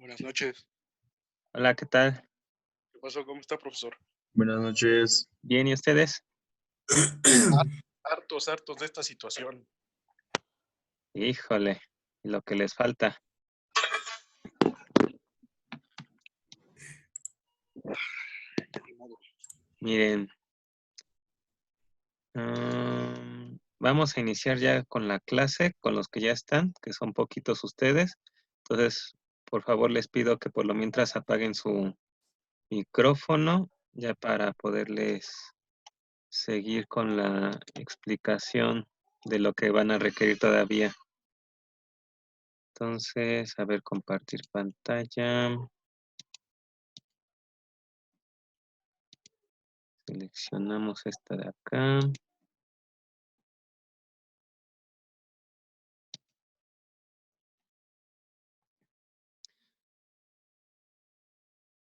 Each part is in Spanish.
Buenas noches. Hola, ¿qué tal? ¿Qué pasó? ¿Cómo está, profesor? Buenas noches. Bien, ¿y ustedes? Hartos de esta situación. Híjole, lo que les falta. Ni modo. Miren, vamos a iniciar ya con la clase, con los que ya están, que son poquitos ustedes. Entonces, por favor, les pido que por lo mientras apaguen su micrófono, ya para poderles seguir con la explicación de lo que van a requerir todavía. Entonces, a ver, compartir pantalla. Seleccionamos esta de acá.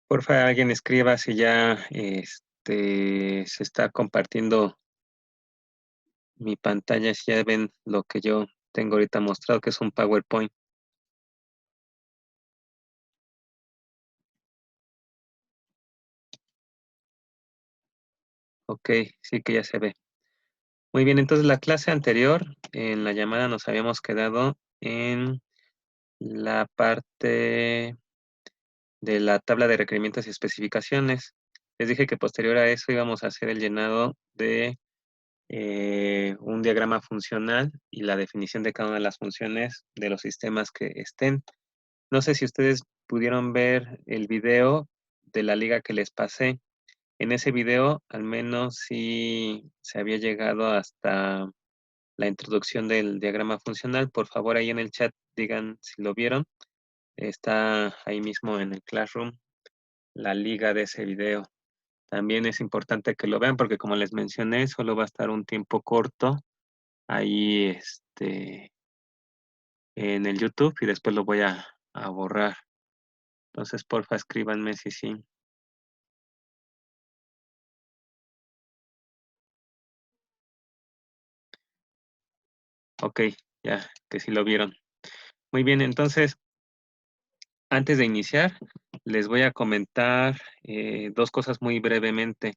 Porfa, alguien escriba si ya se está compartiendo mi pantalla, si ya ven lo que yo tengo ahorita mostrado, que es un PowerPoint. Ok, sí que ya se ve. Muy bien, entonces la clase anterior, en la llamada nos habíamos quedado en la parte de la tabla de requerimientos y especificaciones. Les dije que posterior a eso íbamos a hacer el llenado de un diagrama funcional y la definición de cada una de las funciones de los sistemas que estén. No sé si ustedes pudieron ver el video de la liga que les pasé. En ese video, al menos sí se había llegado hasta la introducción del diagrama funcional. Por favor, ahí en el chat digan si lo vieron. Está ahí mismo en el Classroom la liga de ese video. También es importante que lo vean porque como les mencioné, solo va a estar un tiempo corto ahí en el YouTube y después lo voy a borrar. Entonces, porfa, escríbanme si sí. Ok, ya, que sí lo vieron. Muy bien, entonces, antes de iniciar, les voy a comentar dos cosas muy brevemente.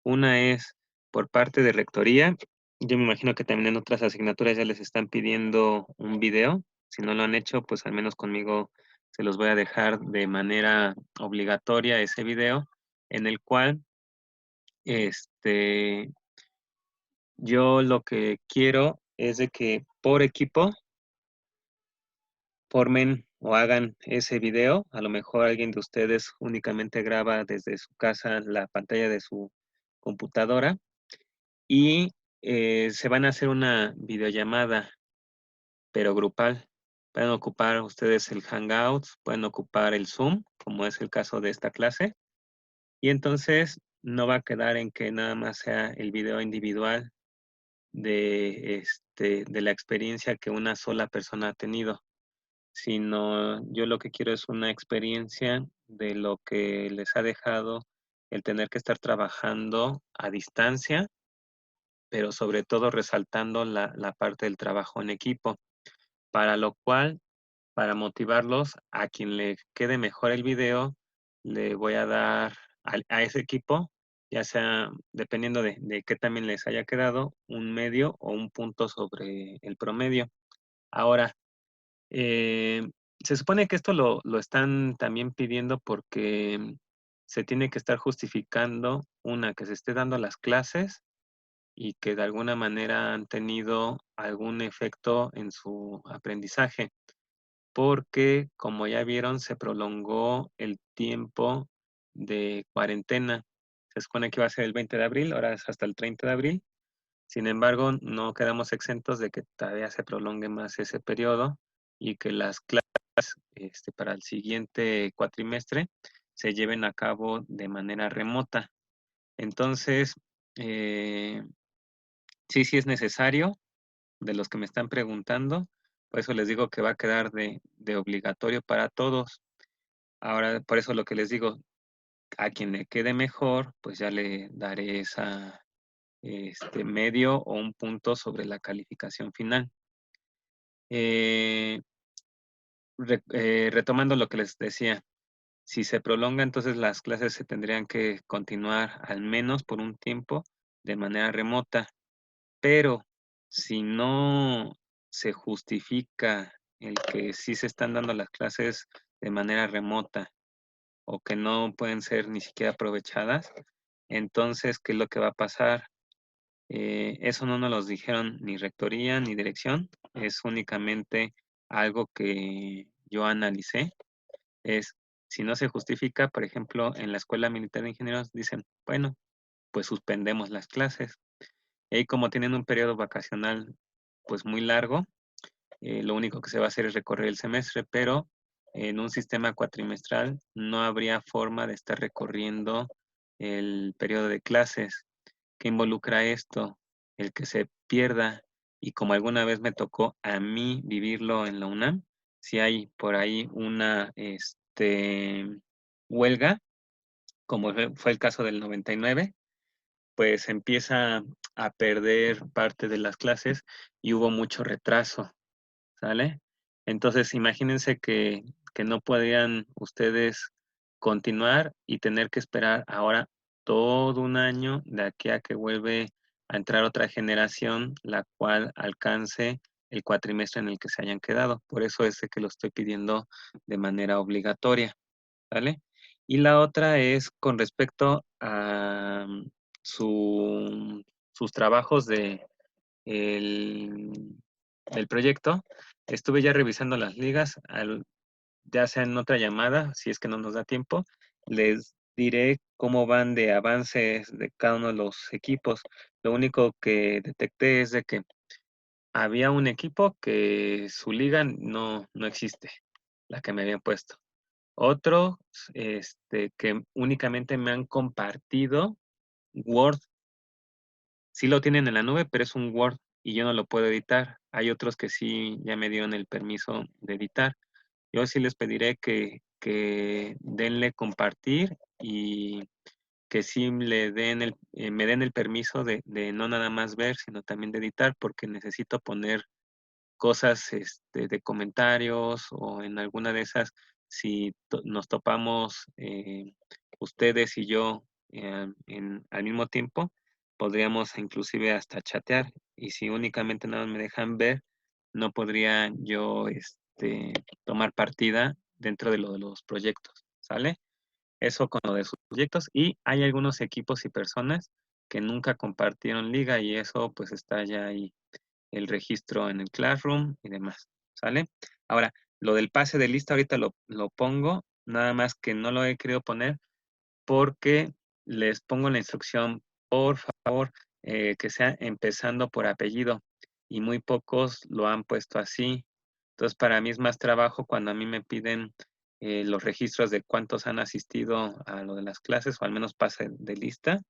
Una es por parte de Rectoría. Yo me imagino que también en otras asignaturas ya les están pidiendo un video. Si no lo han hecho, pues al menos conmigo se los voy a dejar de manera obligatoria ese video, en el cual este, yo lo que quiero es de que por equipo formen o hagan ese video. A lo mejor alguien de ustedes únicamente graba desde su casa la pantalla de su computadora y se van a hacer una videollamada, pero grupal. Pueden ocupar ustedes el Hangouts, pueden ocupar el Zoom, como es el caso de esta clase, y entonces no va a quedar en que nada más sea el video individual de la experiencia que una sola persona ha tenido, sino yo lo que quiero es una experiencia de lo que les ha dejado el tener que estar trabajando a distancia, pero sobre todo resaltando la parte del trabajo en equipo, para lo cual, para motivarlos, a quien le quede mejor el video, le voy a dar a ese equipo, ya sea dependiendo de qué también les haya quedado, un medio o un punto sobre el promedio. Ahora, eh, se supone que esto lo están también pidiendo porque se tiene que estar justificando, una, que se esté dando las clases y que de alguna manera han tenido algún efecto en su aprendizaje, porque como ya vieron, se prolongó el tiempo de cuarentena. Se supone que iba a ser el 20 de abril, ahora es hasta el 30 de abril. Sin embargo, no quedamos exentos de que todavía se prolongue más ese periodo y que las clases para el siguiente cuatrimestre se lleven a cabo de manera remota. Entonces, eh, sí es necesario, de los que me están preguntando, por eso les digo que va a quedar de obligatorio para todos. Ahora, por eso lo que les digo, a quien le quede mejor, pues ya le daré esa medio o un punto sobre la calificación final. retomando lo que les decía, si se prolonga, entonces las clases se tendrían que continuar al menos por un tiempo de manera remota, pero si no se justifica el que sí se están dando las clases de manera remota o que no pueden ser ni siquiera aprovechadas, entonces, ¿qué es lo que va a pasar? Eso no nos lo dijeron ni rectoría ni dirección, es únicamente algo que yo analicé. Es, si no se justifica, por ejemplo, en la Escuela Militar de Ingenieros dicen, bueno, pues suspendemos las clases. Y como tienen un periodo vacacional pues muy largo, lo único que se va a hacer es recorrer el semestre, pero en un sistema cuatrimestral no habría forma de estar recorriendo el periodo de clases. ¿Qué involucra esto? El que se pierda, y como alguna vez me tocó a mí vivirlo en la UNAM, si hay por ahí una huelga, como fue el caso del 99, pues empieza a perder parte de las clases y hubo mucho retraso. ¿Sale? Entonces, imagínense que no podían ustedes continuar y tener que esperar ahora todo un año de aquí a que vuelve a entrar otra generación, la cual alcance el cuatrimestre en el que se hayan quedado. Por eso es de que lo estoy pidiendo de manera obligatoria, ¿vale? Y la otra es con respecto a sus trabajos de el, el proyecto. Estuve ya revisando las ligas, ya sea en otra llamada, si es que no nos da tiempo, les diré cómo van de avances de cada uno de los equipos. Lo único que detecté es de que había un equipo que su liga no existe, la que me habían puesto. Otro, que únicamente me han compartido Word. Sí lo tienen en la nube, pero es un Word y yo no lo puedo editar. Hay otros que sí ya me dieron el permiso de editar. Yo sí les pediré que denle compartir y que sí me den el permiso de no nada más ver, sino también de editar, porque necesito poner cosas de comentarios o en alguna de esas, si nos topamos ustedes y yo al mismo tiempo, podríamos inclusive hasta chatear. Y si únicamente nada más me dejan ver, no podría yo tomar partida dentro de lo de los proyectos, ¿sale? Eso con lo de sus proyectos. Y hay algunos equipos y personas que nunca compartieron liga y eso pues está ya ahí el registro en el Classroom y demás, ¿sale? Ahora, lo del pase de lista ahorita lo pongo, nada más que no lo he querido poner porque les pongo la instrucción, por favor, que sea empezando por apellido y muy pocos lo han puesto así. Entonces, para mí es más trabajo cuando a mí me piden los registros de cuántos han asistido a lo de las clases o al menos pase de lista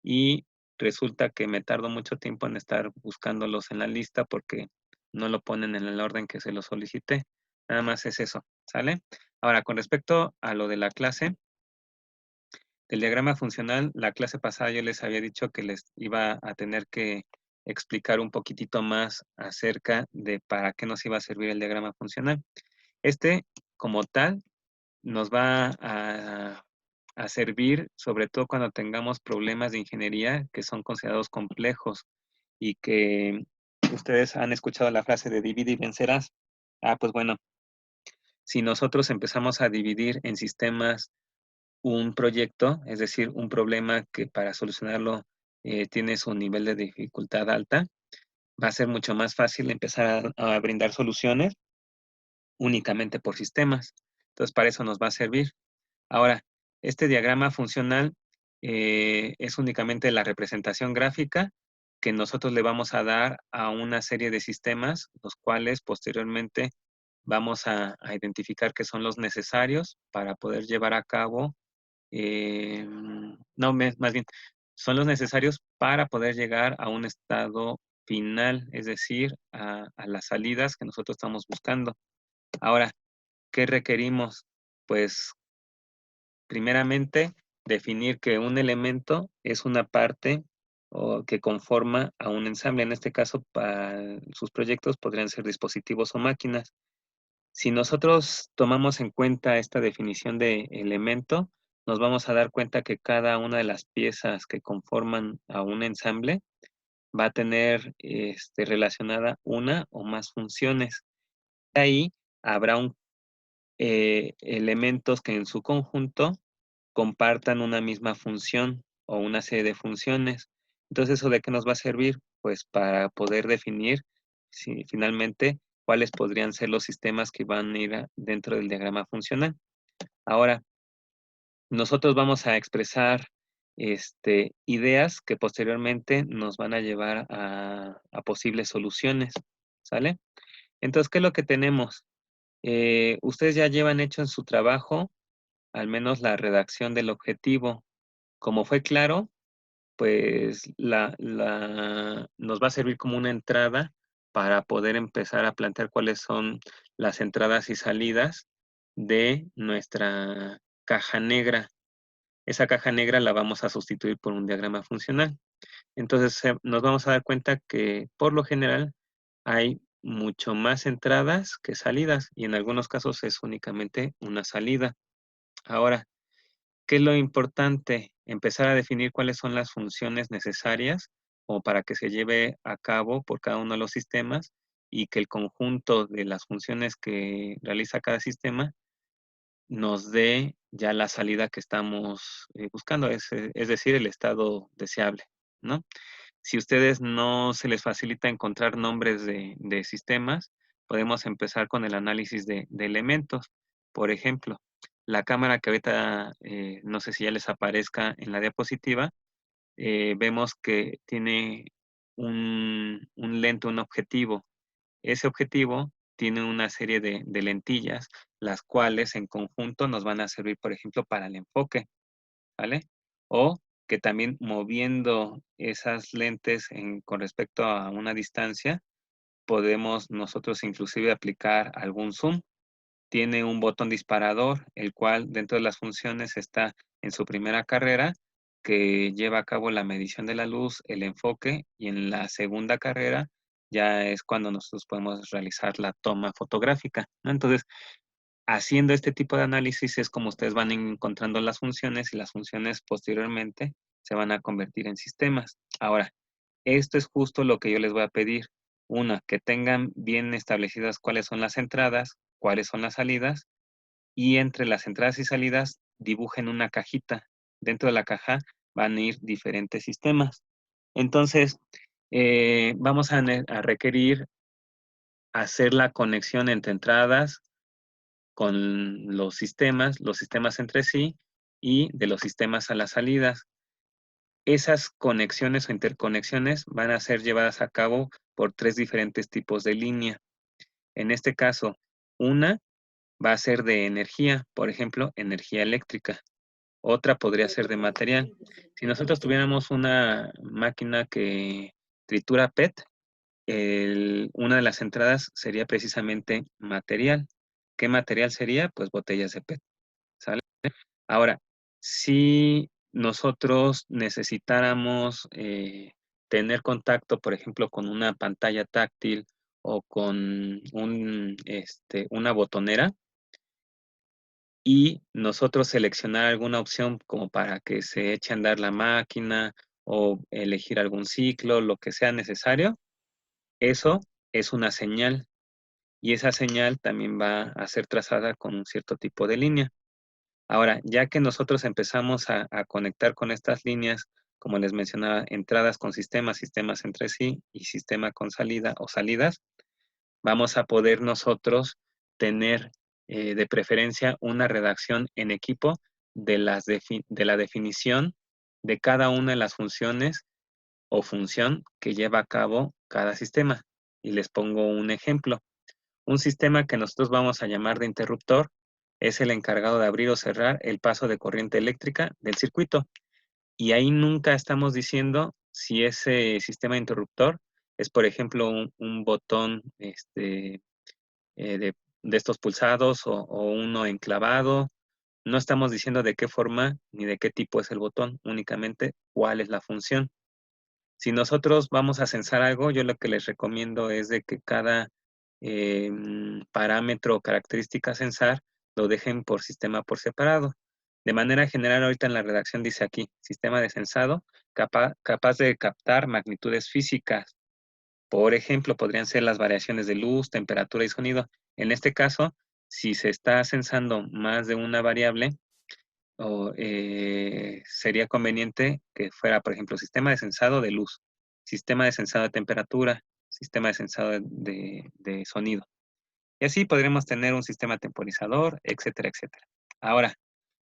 y resulta que me tardo mucho tiempo en estar buscándolos en la lista porque no lo ponen en el orden que se lo solicité. Nada más es eso, ¿sale? Ahora, con respecto a lo de la clase, del diagrama funcional, la clase pasada yo les había dicho que les iba a tener que explicar un poquitito más acerca de para qué nos iba a servir el diagrama funcional. Como tal, nos va a servir sobre todo cuando tengamos problemas de ingeniería que son considerados complejos y que ustedes han escuchado la frase de divide y vencerás. Pues bueno, si nosotros empezamos a dividir en sistemas un proyecto, es decir, un problema que para solucionarlo tiene su nivel de dificultad alta, va a ser mucho más fácil empezar a brindar soluciones únicamente por sistemas. Entonces, para eso nos va a servir. Ahora, este diagrama funcional es únicamente la representación gráfica que nosotros le vamos a dar a una serie de sistemas, los cuales posteriormente vamos a identificar que son los necesarios para poder llevar a cabo, no, más bien, son los necesarios para poder llegar a un estado final, es decir, a las salidas que nosotros estamos buscando. Ahora, ¿qué requerimos? Pues primeramente, definir que un elemento es una parte o que conforma a un ensamble. En este caso, para sus proyectos podrían ser dispositivos o máquinas. Si nosotros tomamos en cuenta esta definición de elemento, nos vamos a dar cuenta que cada una de las piezas que conforman a un ensamble va a tener relacionada una o más funciones. De ahí habrá elementos que en su conjunto compartan una misma función o una serie de funciones. Entonces, ¿eso de qué nos va a servir? Pues para poder definir finalmente cuáles podrían ser los sistemas que van a ir dentro del diagrama funcional. Ahora, nosotros vamos a expresar ideas que posteriormente nos van a llevar a posibles soluciones, ¿sale? Entonces, ¿qué es lo que tenemos? Ustedes ya llevan hecho en su trabajo al menos la redacción del objetivo. Como fue claro, pues nos va a servir como una entrada para poder empezar a plantear cuáles son las entradas y salidas de nuestra caja negra. Esa caja negra la vamos a sustituir por un diagrama funcional. Entonces nos vamos a dar cuenta que por lo general hay mucho más entradas que salidas y en algunos casos es únicamente una salida. Ahora, ¿qué es lo importante? Empezar a definir cuáles son las funciones necesarias o para que se lleve a cabo por cada uno de los sistemas y que el conjunto de las funciones que realiza cada sistema nos dé ya la salida que estamos buscando, es decir, el estado deseable, ¿no? Si ustedes no se les facilita encontrar nombres de sistemas, podemos empezar con el análisis de elementos. Por ejemplo, la cámara que ahorita, no sé si ya les aparezca en la diapositiva, vemos que tiene un lente, un objetivo. Ese objetivo tiene una serie de lentillas, las cuales en conjunto nos van a servir, por ejemplo, para el enfoque, ¿vale? O que también moviendo esas lentes con respecto a una distancia, podemos nosotros inclusive aplicar algún zoom. Tiene un botón disparador, el cual dentro de las funciones está en su primera carrera, que lleva a cabo la medición de la luz, el enfoque, y en la segunda carrera ya es cuando nosotros podemos realizar la toma fotográfica, ¿no? Entonces, haciendo este tipo de análisis es como ustedes van encontrando las funciones y las funciones posteriormente se van a convertir en sistemas. Ahora, esto es justo lo que yo les voy a pedir. Una, que tengan bien establecidas cuáles son las entradas, cuáles son las salidas y entre las entradas y salidas dibujen una cajita. Dentro de la caja van a ir diferentes sistemas. Entonces, vamos a requerir hacer la conexión entre entradas con los sistemas entre sí y de los sistemas a las salidas. Esas conexiones o interconexiones van a ser llevadas a cabo por tres diferentes tipos de línea. En este caso, una va a ser de energía, por ejemplo, energía eléctrica. Otra podría ser de material. Si nosotros tuviéramos una máquina que tritura PET, una de las entradas sería precisamente material. ¿Qué material sería? Pues botellas de PET. ¿Sale? Ahora, si nosotros necesitáramos tener contacto, por ejemplo, con una pantalla táctil o con una botonera, y nosotros seleccionar alguna opción como para que se eche a andar la máquina o elegir algún ciclo, lo que sea necesario, eso es una señal y esa señal también va a ser trazada con un cierto tipo de línea. Ahora, ya que nosotros empezamos a conectar con estas líneas, como les mencionaba, entradas con sistemas, sistemas entre sí y sistema con salida o salidas, vamos a poder nosotros tener de preferencia una redacción en equipo de la definición de cada una de las funciones o función que lleva a cabo cada sistema. Y les pongo un ejemplo. Un sistema que nosotros vamos a llamar de interruptor es el encargado de abrir o cerrar el paso de corriente eléctrica del circuito. Y ahí nunca estamos diciendo si ese sistema interruptor es, por ejemplo, un botón de estos pulsados o uno enclavado. No estamos diciendo de qué forma ni de qué tipo es el botón, únicamente cuál es la función. Si nosotros vamos a censar algo, yo lo que les recomiendo es de que cada parámetro o característica a censar lo dejen por sistema por separado. De manera general, ahorita en la redacción dice aquí, sistema de sensado capaz de captar magnitudes físicas. Por ejemplo, podrían ser las variaciones de luz, temperatura y sonido. En este caso, si se está censando más de una variable, sería conveniente que fuera, por ejemplo, sistema de sensado de luz, sistema de sensado de temperatura, sistema de sensado de sonido. Y así podremos tener un sistema temporizador, etcétera, etcétera. Ahora,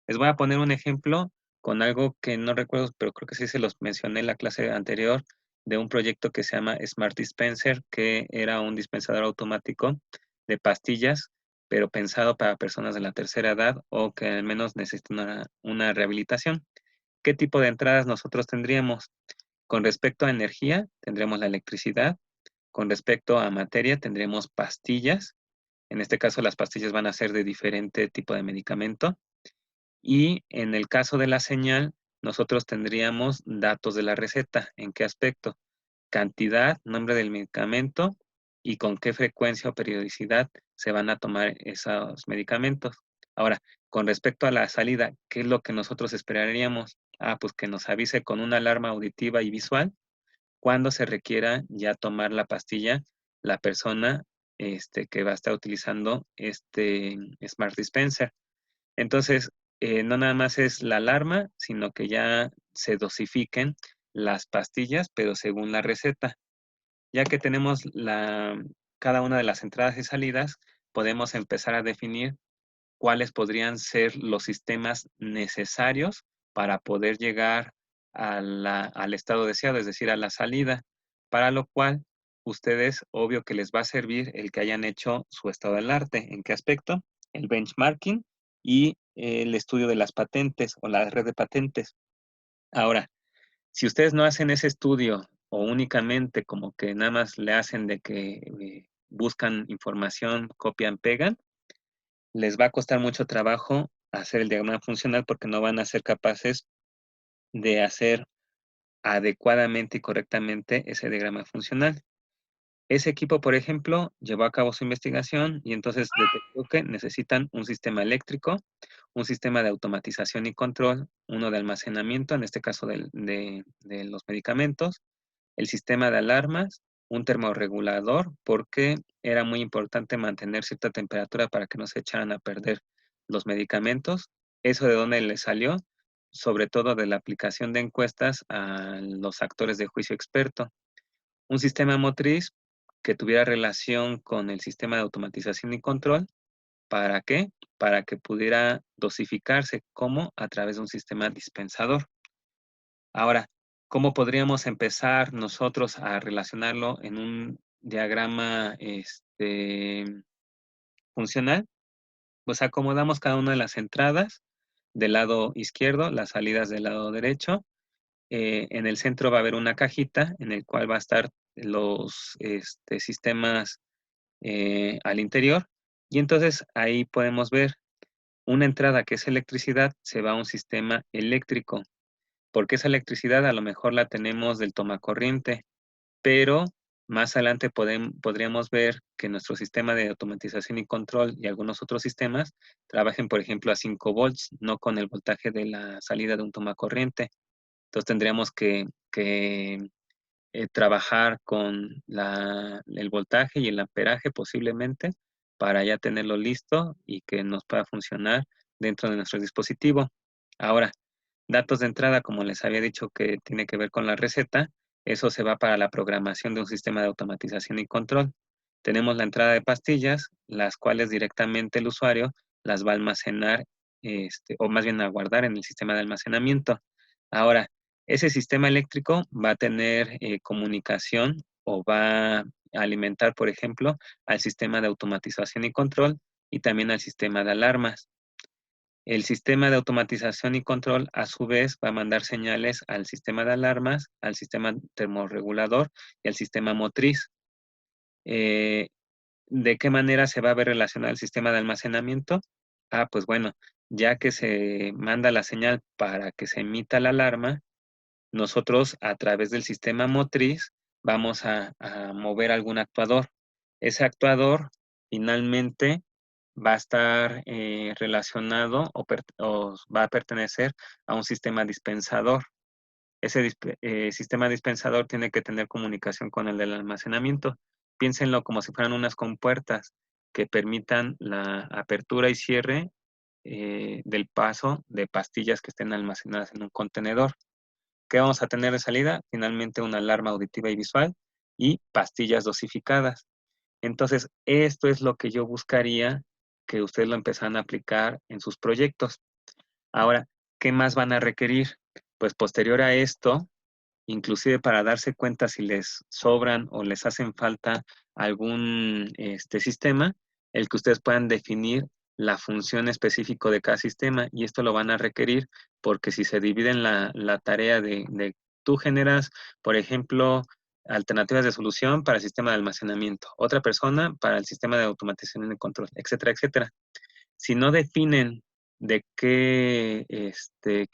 les voy a poner un ejemplo con algo que no recuerdo, pero creo que sí se los mencioné en la clase anterior, de un proyecto que se llama Smart Dispenser, que era un dispensador automático de pastillas, pero pensado para personas de la tercera edad o que al menos necesitan una rehabilitación. ¿Qué tipo de entradas nosotros tendríamos? Con respecto a energía, tendremos la electricidad. Con respecto a materia, tendremos pastillas. En este caso, las pastillas van a ser de diferente tipo de medicamento. Y en el caso de la señal, nosotros tendríamos datos de la receta. ¿En qué aspecto? Cantidad, nombre del medicamento y con qué frecuencia o periodicidad se van a tomar esos medicamentos. Ahora, con respecto a la salida, ¿qué es lo que nosotros esperaríamos? Pues que nos avise con una alarma auditiva y visual cuando se requiera ya tomar la pastilla la persona que va a estar utilizando este Smart Dispenser. Entonces, no nada más es la alarma, sino que ya se dosifiquen las pastillas, pero según la receta. Ya que tenemos cada una de las entradas y salidas, podemos empezar a definir cuáles podrían ser los sistemas necesarios para poder llegar al estado deseado, es decir, a la salida, para lo cual ustedes, obvio que les va a servir el que hayan hecho su estado del arte. ¿En qué aspecto? El benchmarking y el estudio de las patentes o la red de patentes. Ahora, si ustedes no hacen ese estudio o únicamente como que nada más le hacen de que buscan información, copian, pegan, les va a costar mucho trabajo hacer el diagrama funcional porque no van a ser capaces de hacer adecuadamente y correctamente ese diagrama funcional. Ese equipo, por ejemplo, llevó a cabo su investigación y entonces detectó que necesitan un sistema eléctrico, un sistema de automatización y control, uno de almacenamiento, en este caso de los medicamentos, el sistema de alarmas, un termorregulador, porque era muy importante mantener cierta temperatura para que no se echaran a perder los medicamentos. ¿Eso de dónde le salió? Sobre todo de la aplicación de encuestas a los actores de juicio experto. Un sistema motriz que tuviera relación con el sistema de automatización y control. ¿Para qué? Para que pudiera dosificarse como a través de un sistema dispensador. Ahora, ¿cómo podríamos empezar nosotros a relacionarlo en un diagrama funcional? Pues acomodamos cada una de las entradas del lado izquierdo, las salidas del lado derecho. En el centro va a haber una cajita en el cual va a estar los sistemas al interior. Y entonces ahí podemos ver una entrada que es electricidad, se va a un sistema eléctrico, porque esa electricidad a lo mejor la tenemos del tomacorriente, pero más adelante podríamos ver que nuestro sistema de automatización y control y algunos otros sistemas trabajen, por ejemplo, a 5 volts, no con el voltaje de la salida de un tomacorriente. Entonces tendríamos que trabajar con el voltaje y el amperaje posiblemente para ya tenerlo listo y que nos pueda funcionar dentro de nuestro dispositivo. Ahora, datos de entrada, como les había dicho que tiene que ver con la receta, eso se va para la programación de un sistema de automatización y control. Tenemos la entrada de pastillas, las cuales directamente el usuario las va a almacenar, o más bien a guardar en el sistema de almacenamiento. Ahora, ese sistema eléctrico va a tener comunicación o va a alimentar, por ejemplo, al sistema de automatización y control y también al sistema de alarmas. El sistema de automatización y control, a su vez, va a mandar señales al sistema de alarmas, al sistema termorregulador y al sistema motriz. Eh, ¿De qué manera se va a ver relacionado el sistema de almacenamiento? Pues bueno, ya que se manda la señal para que se emita la alarma, nosotros a través del sistema motriz vamos a mover algún actuador. ese actuador finalmente va a estar relacionado o va a pertenecer a un sistema dispensador. Ese sistema dispensador tiene que tener comunicación con el del almacenamiento. Piénsenlo como si fueran unas compuertas que permitan la apertura y cierre del paso de pastillas que estén almacenadas en un contenedor. ¿Qué vamos a tener de salida? Finalmente una alarma auditiva y visual y pastillas dosificadas. Entonces, esto es lo que yo buscaría que ustedes lo empezaran a aplicar en sus proyectos. Ahora, ¿qué más van a requerir? Pues posterior a esto, inclusive para darse cuenta si les sobran o les hacen falta algún sistema, el que ustedes puedan definir la función específica de cada sistema, y esto lo van a requerir porque si se dividen la tarea de tú generas, por ejemplo, alternativas de solución para el sistema de almacenamiento, otra persona para el sistema de automatización y control, etcétera, etcétera. Si no definen de qué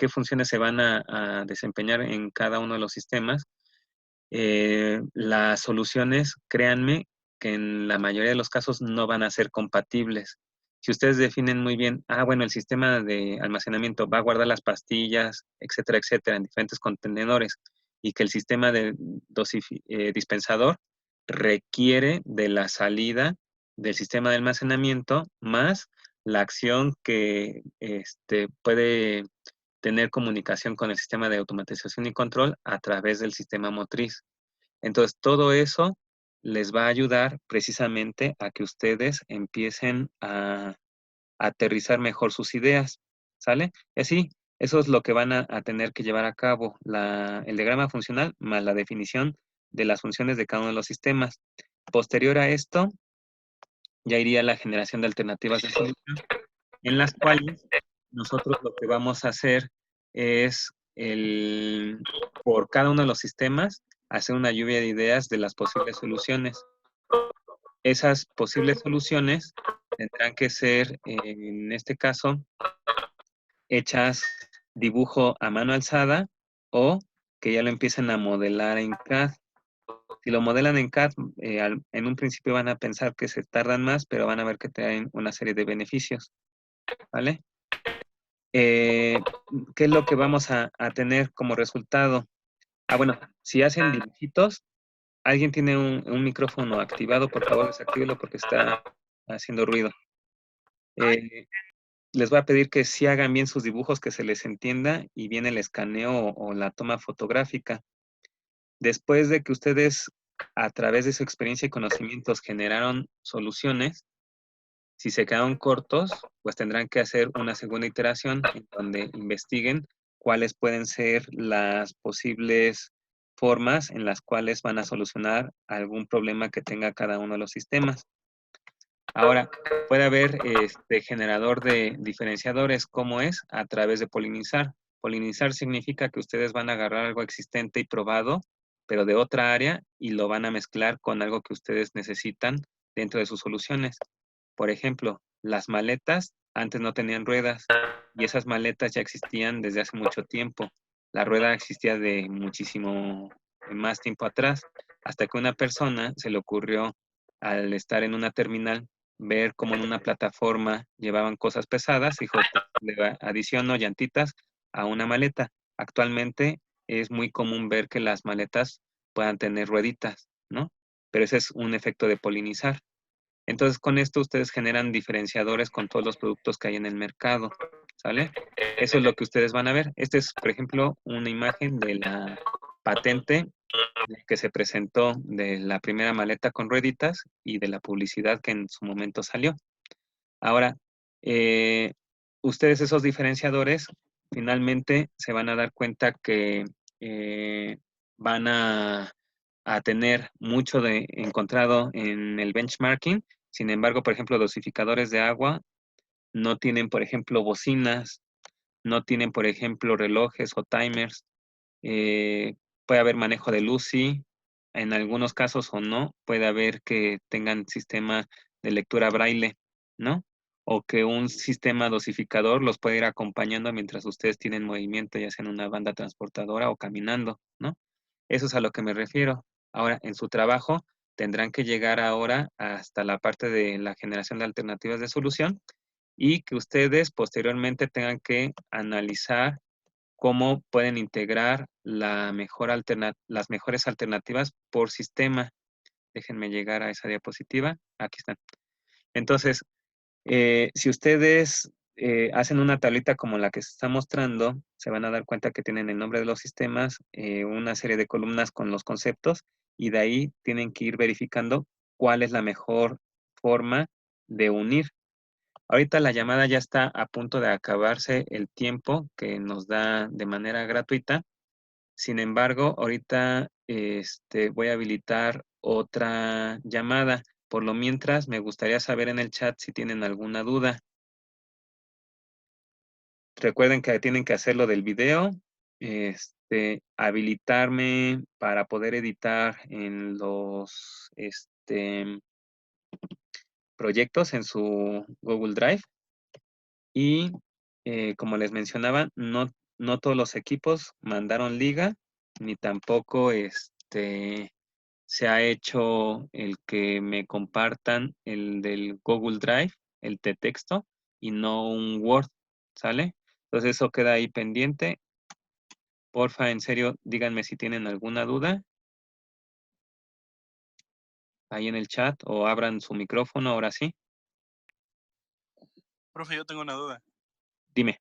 funciones se van a desempeñar en cada uno de los sistemas, las soluciones, créanme, que en la mayoría de los casos no van a ser compatibles. Si ustedes definen muy bien, bueno, el sistema de almacenamiento va a guardar las pastillas, etcétera, etcétera, en diferentes contenedores, y que el sistema de dispensador requiere de la salida del sistema de almacenamiento más la acción que puede tener comunicación con el sistema de automatización y control a través del sistema motriz. Entonces, todo eso les va a ayudar precisamente a que ustedes empiecen a aterrizar mejor sus ideas, ¿sale? Y así, eso es lo que van a tener que llevar a cabo, el diagrama funcional más la definición de las funciones de cada uno de los sistemas. Posterior a esto, ya iría la generación de alternativas de solución, en las cuales nosotros lo que vamos a hacer es, por cada uno de los sistemas, hacer una lluvia de ideas de las posibles soluciones. Esas posibles soluciones tendrán que ser, en este caso, hechas dibujo a mano alzada o que ya lo empiecen a modelar en CAD. Si lo modelan en CAD, en un principio van a pensar que se tardan más, pero van a ver que traen una serie de beneficios, ¿vale? ¿Qué es lo que vamos a tener como resultado? Bueno, si hacen dibujitos, alguien tiene un micrófono activado, por favor desactívelo porque está haciendo ruido. Les voy a pedir que sí hagan bien sus dibujos, que se les entienda y bien el escaneo o la toma fotográfica. Después de que ustedes, a través de su experiencia y conocimientos, generaron soluciones, si se quedaron cortos, pues tendrán que hacer una segunda iteración en donde investiguen cuáles pueden ser las posibles formas en las cuales van a solucionar algún problema que tenga cada uno de los sistemas. Ahora, puede haber generador de diferenciadores, ¿cómo es? A través de polinizar. Polinizar significa que ustedes van a agarrar algo existente y probado, pero de otra área, y lo van a mezclar con algo que ustedes necesitan dentro de sus soluciones. Por ejemplo, las maletas antes no tenían ruedas y esas maletas ya existían desde hace mucho tiempo. La rueda existía de muchísimo más tiempo atrás, hasta que una persona se le ocurrió, al estar en una terminal, ver cómo en una plataforma llevaban cosas pesadas, dijo, pues, le adiciono llantitas a una maleta. Actualmente es muy común ver que las maletas puedan tener rueditas, ¿no? Pero ese es un efecto de polinizar. Entonces, con esto ustedes generan diferenciadores con todos los productos que hay en el mercado, ¿sale? Eso es lo que ustedes van a ver. Este es, por ejemplo, una imagen de la patente que se presentó de la primera maleta con rueditas y de la publicidad que en su momento salió. Ahora, ustedes esos diferenciadores finalmente se van a dar cuenta que van a tener mucho de encontrado en el benchmarking. Sin embargo, por ejemplo, dosificadores de agua no tienen, por ejemplo, bocinas, no tienen, por ejemplo, relojes o timers. Puede haber manejo de luz, sí, en algunos casos o no. Puede haber que tengan sistema de lectura braille, ¿no? O que un sistema dosificador los puede ir acompañando mientras ustedes tienen movimiento, ya sea en una banda transportadora o caminando, ¿no? Eso es a lo que me refiero. Ahora, en su trabajo tendrán que llegar ahora hasta la parte de la generación de alternativas de solución y que ustedes posteriormente tengan que analizar cómo pueden integrar las mejores alternativas por sistema. Déjenme llegar a esa diapositiva. Aquí están. Entonces, si ustedes hacen una tablita como la que se está mostrando, se van a dar cuenta que tienen el nombre de los sistemas, una serie de columnas con los conceptos, y de ahí tienen que ir verificando cuál es la mejor forma de unir. Ahorita la llamada ya está a punto de acabarse el tiempo que nos da de manera gratuita. Sin embargo, ahorita voy a habilitar otra llamada. Por lo mientras, me gustaría saber en el chat si tienen alguna duda. Recuerden que tienen que hacer lo del video, habilitarme para poder editar en los proyectos en su Google Drive. Y como les mencionaba, no todos los equipos mandaron liga, ni tampoco se ha hecho el que me compartan el del Google Drive, el de texto, y no un Word, ¿sale? Entonces eso queda ahí pendiente. Porfa, en serio, díganme si tienen alguna duda ahí en el chat o abran su micrófono, ahora sí. Profe, yo tengo una duda. Dime.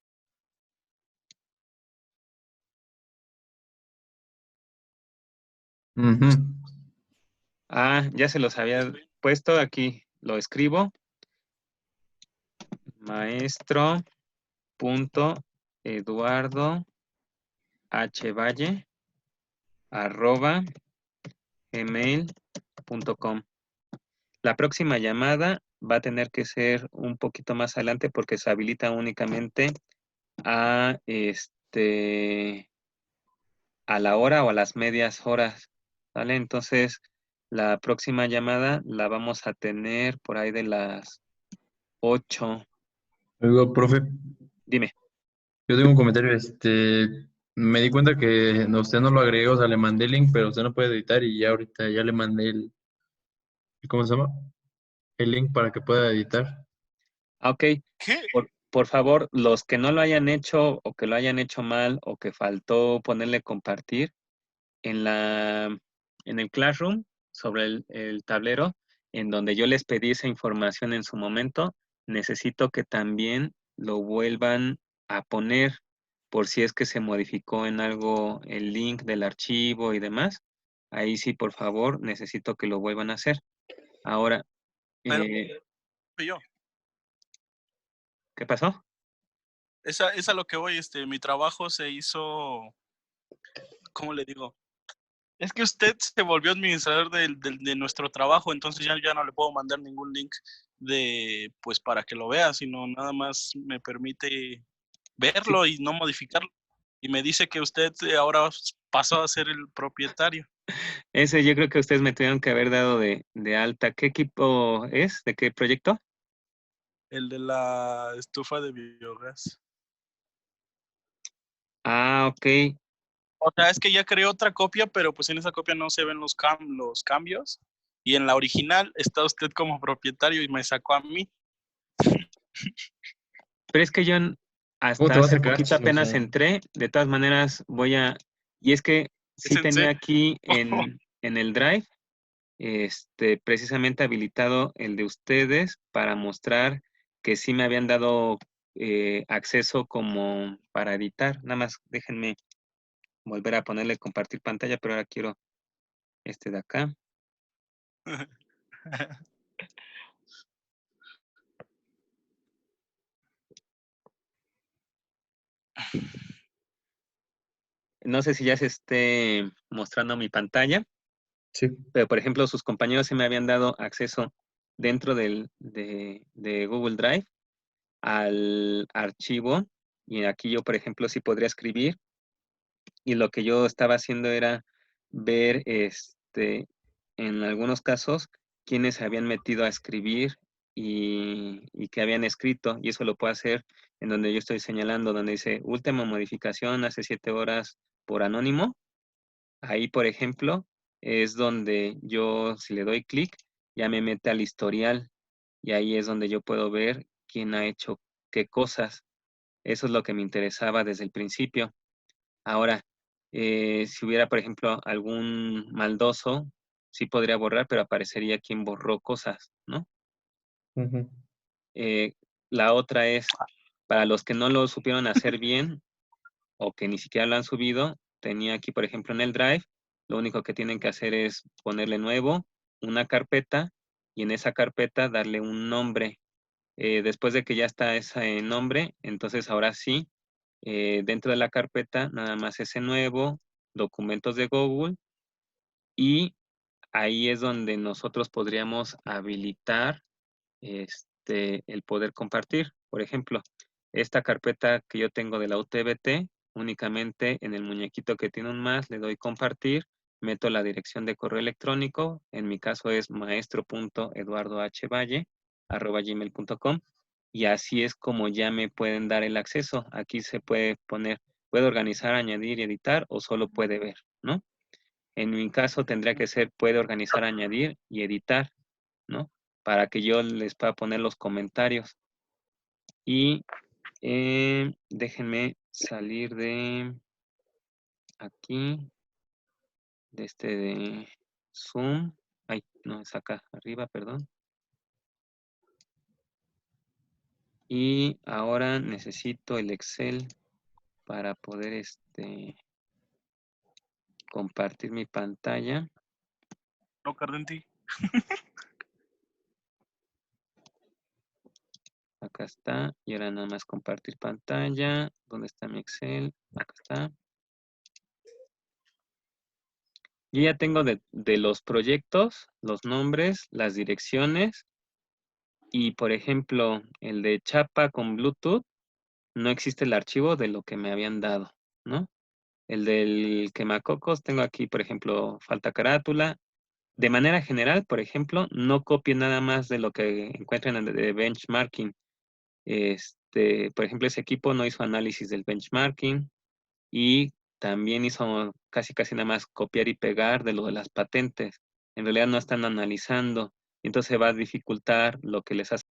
Ah, ya se los había puesto aquí. Lo escribo. maestro.eduardo.hvalle@gmail.com. La próxima llamada va a tener que ser un poquito más adelante porque se habilita únicamente a a la hora o a las medias horas, ¿vale? Entonces, la próxima llamada la vamos a tener por ahí de las 8. Oiga, profe, Dime. yo tengo un comentario, me di cuenta que usted no lo agregó, o sea, le mandé el link, pero usted no puede editar y ya ahorita ya le mandé ¿cómo se llama? El link para que pueda editar. Ok. ¿Qué? Por favor, los que no lo hayan hecho o que lo hayan hecho mal o que faltó ponerle compartir, en el Classroom, sobre el tablero, en donde yo les pedí esa información en su momento, necesito que también lo vuelvan a poner por si es que se modificó en algo el link del archivo y demás. Ahí sí, por favor, necesito que lo vuelvan a hacer. Ahora, Pero eh, yo, ¿qué pasó? es a lo que voy, mi trabajo se hizo, ¿cómo le digo? Es que usted se volvió administrador de nuestro trabajo, entonces ya no le puedo mandar ningún link pues para que lo vea, sino nada más me permite Sí, verlo y no modificarlo. Y me dice que usted ahora pasó a ser el propietario, ese yo creo que ustedes me tuvieron que haber dado de alta. ¿Qué equipo es? ¿De qué proyecto? el de la estufa de biogás. Ah, ok. O sea, es que ya creé otra copia, pero pues en esa copia no se ven los cambios. Y en la original está usted como propietario y me sacó a mí. Pero es que yo ¿Cómo hasta te va a hace sacar, poquito apenas chismosa? entré. De todas maneras, y es que Es sí en tenía serio. aquí en el Drive, precisamente habilitado el de ustedes para mostrar que sí me habían dado acceso como para editar. Nada más déjenme volver a ponerle compartir pantalla, pero ahora quiero este de acá. No sé si ya se esté mostrando mi pantalla, Sí. pero por ejemplo, sus compañeros sí me habían dado acceso dentro de Google Drive al archivo, y aquí yo, por ejemplo, sí podría escribir, y lo que yo estaba haciendo era ver, en algunos casos, quiénes se habían metido a escribir y qué habían escrito, y eso lo puedo hacer en donde yo estoy señalando, donde dice última modificación hace 7 horas por anónimo. Ahí, por ejemplo, es donde yo, si le doy clic, ya me mete al historial y ahí es donde yo puedo ver quién ha hecho qué cosas. Eso es lo que me interesaba desde el principio. Ahora, si hubiera, por ejemplo, algún maldoso, sí podría borrar, pero aparecería quién borró cosas, ¿no? Ujú. La otra es, para los que no lo supieron hacer bien o que ni siquiera lo han subido, tenía aquí, por ejemplo, en el Drive, lo único que tienen que hacer es ponerle nuevo, una carpeta, y en esa carpeta darle un nombre. Después de que ya está ese nombre, entonces ahora sí, dentro de la carpeta, nada más ese nuevo, documentos de Google, y ahí es donde nosotros podríamos habilitar el poder compartir. Por ejemplo, esta carpeta que yo tengo de la UTBT, únicamente en el muñequito que tiene un más, le doy compartir, meto la dirección de correo electrónico, en mi caso es maestro.eduardohvalle@gmail.com, y así es como ya me pueden dar el acceso. Aquí se puede poner, puede organizar, añadir y editar, o solo puede ver, ¿no? En mi caso tendría que ser puede organizar, añadir y editar, ¿no? Para que yo les pueda poner los comentarios. Y déjenme salir de aquí, de Zoom. Ay, no, es acá arriba, perdón. Y ahora necesito el Excel para poder compartir mi pantalla. No, Cardenti. Acá está. Y ahora nada más compartir pantalla. ¿Dónde está mi Excel? Acá está. Yo ya tengo de los proyectos, los nombres, las direcciones. Y por ejemplo, el de Chapa con Bluetooth, no existe el archivo de lo que me habían dado, ¿no? El del quemacocos, tengo aquí, por ejemplo, falta carátula. De manera general, por ejemplo, no copien nada más de lo que encuentren en el de benchmarking. Por ejemplo, ese equipo no hizo análisis del benchmarking y también hizo casi nada más copiar y pegar de lo de las patentes. En realidad no están analizando, entonces va a dificultar lo que les hace